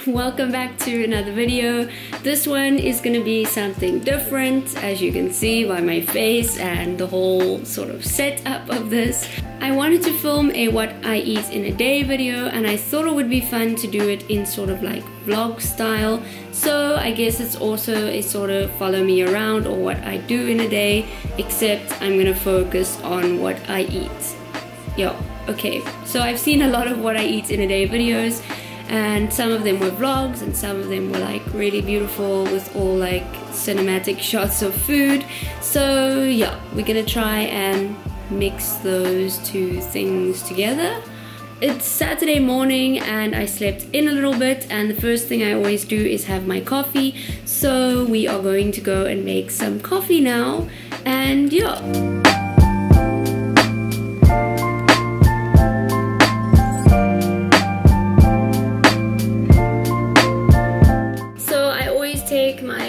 welcome back to another video. This one is gonna be something different, as you can see by my face and the whole sort of setup of this. I wanted to film a what I eat in a day video, and I thought it would be fun to do it in sort of like vlog style. So I guess it's also a sort of follow me around or what I do in a day, except I'm gonna focus on what I eat. Okay, so I've seen a lot of what I eat in a day videos, and some of them were vlogs and some of them were like really beautiful with all like cinematic shots of food. So yeah, we're gonna try and mix those two things together. It's Saturday morning and I slept in a little bit, and the first thing I always do is have my coffee. So we are going to go and make some coffee now, and yeah.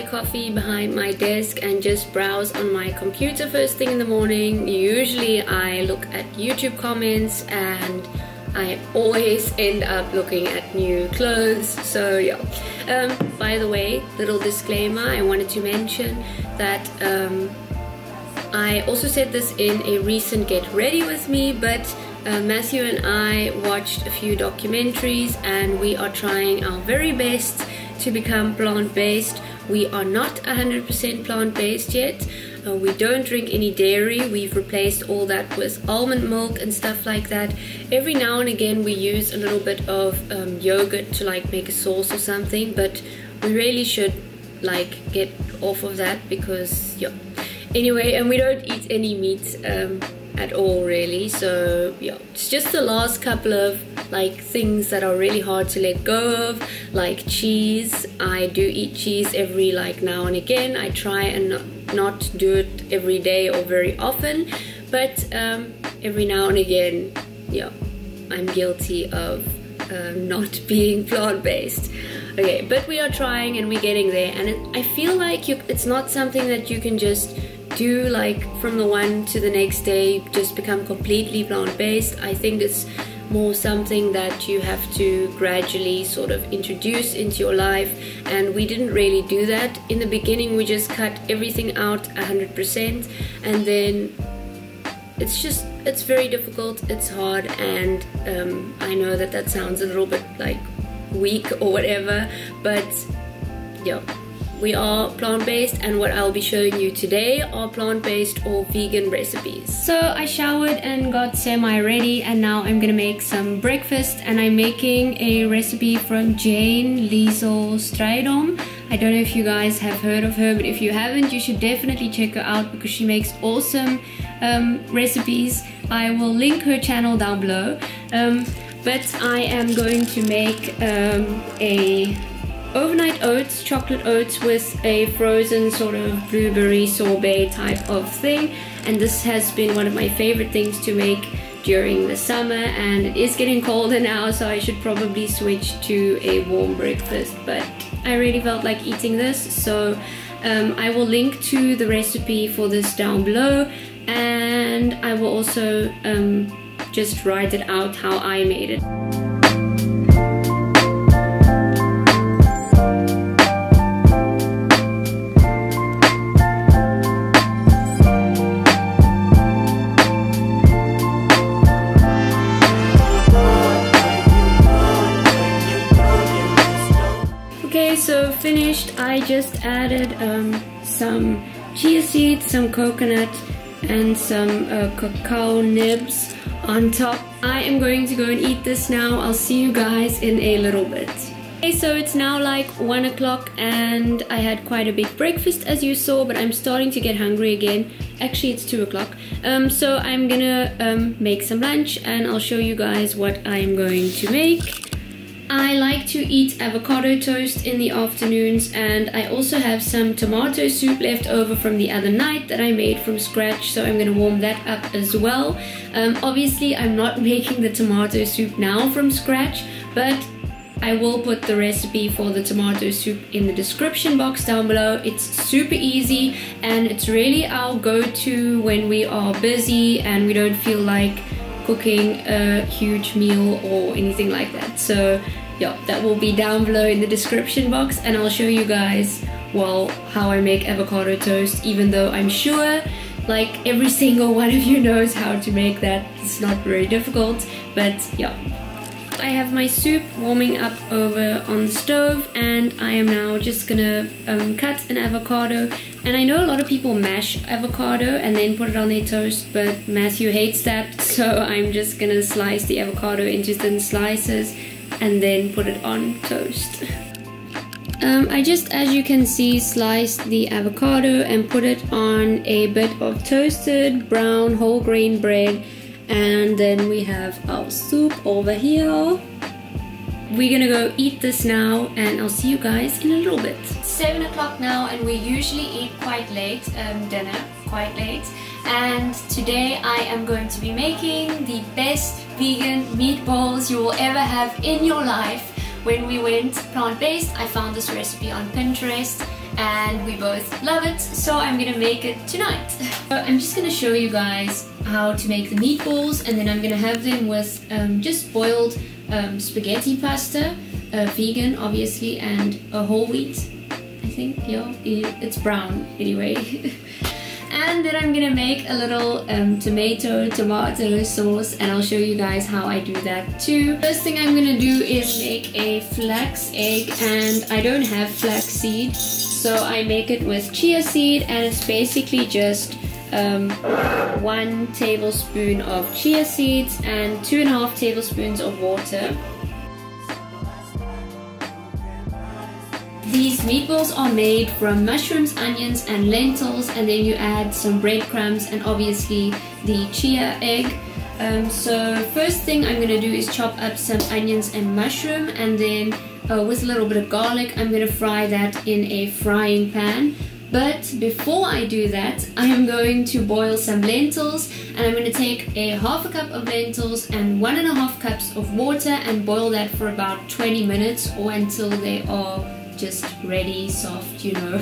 Coffee behind my desk and just browse on my computer first thing in the morning. Usually I look at YouTube comments and I always end up looking at new clothes. So yeah, by the way, little disclaimer, I wanted to mention that I also said this in a recent Get Ready With Me, but Matthew and I watched a few documentaries and we are trying our very best to become plant-based. We are not 100% plant-based yet. We don't drink any dairy. We've replaced all that with almond milk and stuff like that. Every now and again we use a little bit of yogurt to like make a sauce or something, but we really should like get off of that because yeah. Anyway, and we don't eat any meat at all really. So yeah, it's just the last couple of like things that are really hard to let go of, like cheese. I do eat cheese every like now and again. I try and not do it every day or very often, but every now and again, yeah, I'm guilty of not being plant-based. Okay, but we are trying and we're getting there, and I feel like it's not something that you can just do like from the one to the next day, just become completely plant-based. I think it's more something that you have to gradually sort of introduce into your life, and we didn't really do that. In the beginning we just cut everything out 100%, and then it's very difficult, it's hard, and I know that sounds a little bit like weak or whatever, but yeah, we are plant-based, and what I'll be showing you today are plant-based or vegan recipes. So I showered and got semi-ready, and now I'm gonna make some breakfast, and I'm making a recipe from Jane Liesel Strijdom. I don't know if you guys have heard of her, but if you haven't, you should definitely check her out because she makes awesome recipes. I will link her channel down below. But I am going to make a overnight oats, chocolate oats with a frozen sort of blueberry sorbet type of thing, and this has been one of my favorite things to make during the summer, and it is getting colder now, so I should probably switch to a warm breakfast, but I really felt like eating this, so I will link to the recipe for this down below, and I will also just write it out how I made it. So finished, I just added some chia seeds, some coconut, and some cacao nibs on top. I am going to go and eat this now. I'll see you guys in a little bit. Okay, so it's now like 1 o'clock and I had quite a big breakfast as you saw, but I'm starting to get hungry again. Actually, it's 2 o'clock. So I'm gonna make some lunch and I'll show you guys what I'm going to make. I like to eat avocado toast in the afternoons, and I also have some tomato soup left over from the other night that I made from scratch, so I'm going to warm that up as well. Obviously I'm not making the tomato soup now from scratch, but I will put the recipe for the tomato soup in the description box down below. It's super easy and it's really our go-to when we are busy and we don't feel like cooking a huge meal or anything like that. So yeah, that will be down below in the description box, and I'll show you guys, well, how I make avocado toast, even though I'm sure like every single one of you knows how to make that. It's not very difficult, but yeah. I have my soup warming up over on the stove, and I am now just gonna cut an avocado. And I know a lot of people mash avocado and then put it on their toast, but Matthew hates that, so I'm just gonna slice the avocado into thin slices and then put it on toast. I just, as you can see, sliced the avocado and put it on a bit of toasted brown whole grain bread. And then we have our soup over here. We're gonna go eat this now, and I'll see you guys in a little bit. It's 7 o'clock now, and we usually eat quite late, dinner quite late. And today I am going to be making the best vegan meatballs you will ever have in your life. When we went plant-based, I found this recipe on Pinterest and we both love it, so I'm gonna make it tonight. So I'm just gonna show you guys how to make the meatballs, and then I'm gonna have them with just boiled spaghetti pasta, vegan obviously, and a whole wheat, I think, yeah, it's brown anyway. And then I'm gonna make a little tomato sauce, and I'll show you guys how I do that too. First thing I'm gonna do is make a flax egg, and I don't have flax seed, so I make it with chia seed, and it's basically just 1 tablespoon of chia seeds and 2.5 tablespoons of water. These meatballs are made from mushrooms, onions and lentils, and then you add some breadcrumbs and obviously the chia egg. So first thing I'm going to do is chop up some onions and mushroom, and then with a little bit of garlic I'm going to fry that in a frying pan. But before I do that, I am going to boil some lentils, and I'm going to take a half a cup of lentils and 1.5 cups of water and boil that for about 20 minutes or until they are just ready, soft, you know.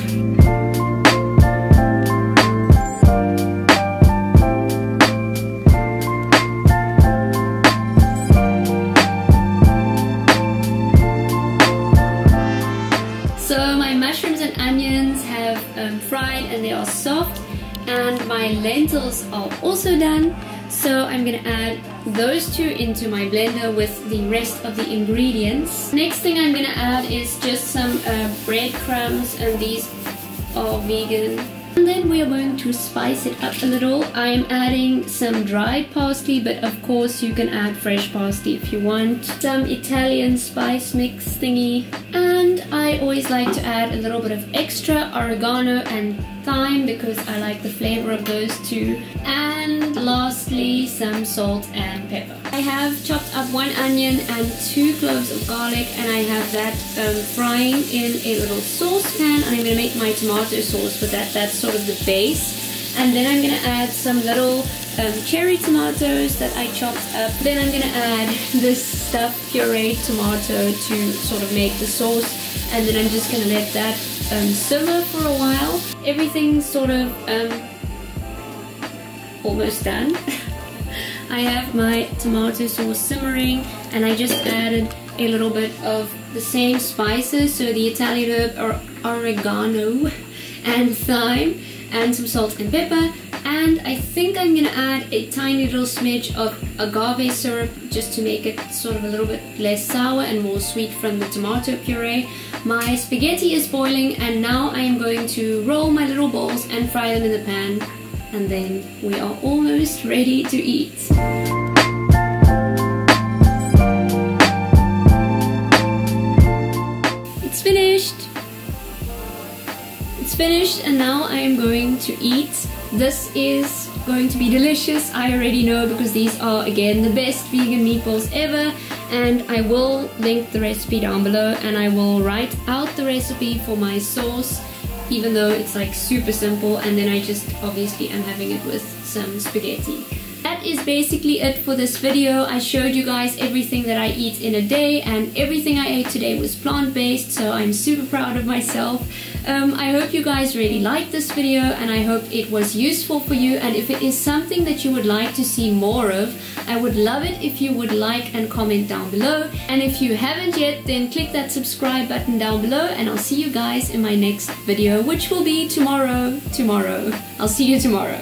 So my mushrooms and onions have fried and they are soft, and my lentils are also done. So I'm gonna add those two into my blender with the rest of the ingredients. Next thing I'm gonna add is just some breadcrumbs, and these are vegan. And then we are going to spice it up a little. I'm adding some dried parsley, but of course you can add fresh parsley if you want. Some Italian spice mix thingy. And I always like to add a little bit of extra oregano and thyme because I like the flavor of those two. And lastly, some salt and pepper. I have chopped up 1 onion and 2 cloves of garlic, and I have that frying in a little saucepan. I'm going to make my tomato sauce with that. That's sort of the base. And then I'm going to add some little cherry tomatoes that I chopped up. Then I'm going to add this stuffed pureed tomato to sort of make the sauce. And then I'm just going to let that simmer for a while. Everything's sort of almost done. I have my tomato sauce simmering, and I just added a little bit of the same spices, so the Italian herb or oregano and thyme, and some salt and pepper. And I think I'm gonna add a tiny little smidge of agave syrup just to make it sort of a little bit less sour and more sweet from the tomato puree. My spaghetti is boiling, and now I am going to roll my little balls and fry them in the pan, and then we are almost ready to eat. It's finished! It's finished, and now I am going to eat. This is going to be delicious, I already know, because these are again the best vegan meatballs ever, and I will link the recipe down below, and I will write out the recipe for my sauce, even though it's like super simple, and then I just obviously am having it with some spaghetti. That that is basically it for this video. I showed you guys everything that I eat in a day, and everything I ate today was plant-based, so I'm super proud of myself. I hope you guys really liked this video, and I hope it was useful for you, and if it is something that you would like to see more of, I would love it if you would like and comment down below. And if you haven't yet, then click that subscribe button down below, and I'll see you guys in my next video, which will be tomorrow. I'll see you tomorrow.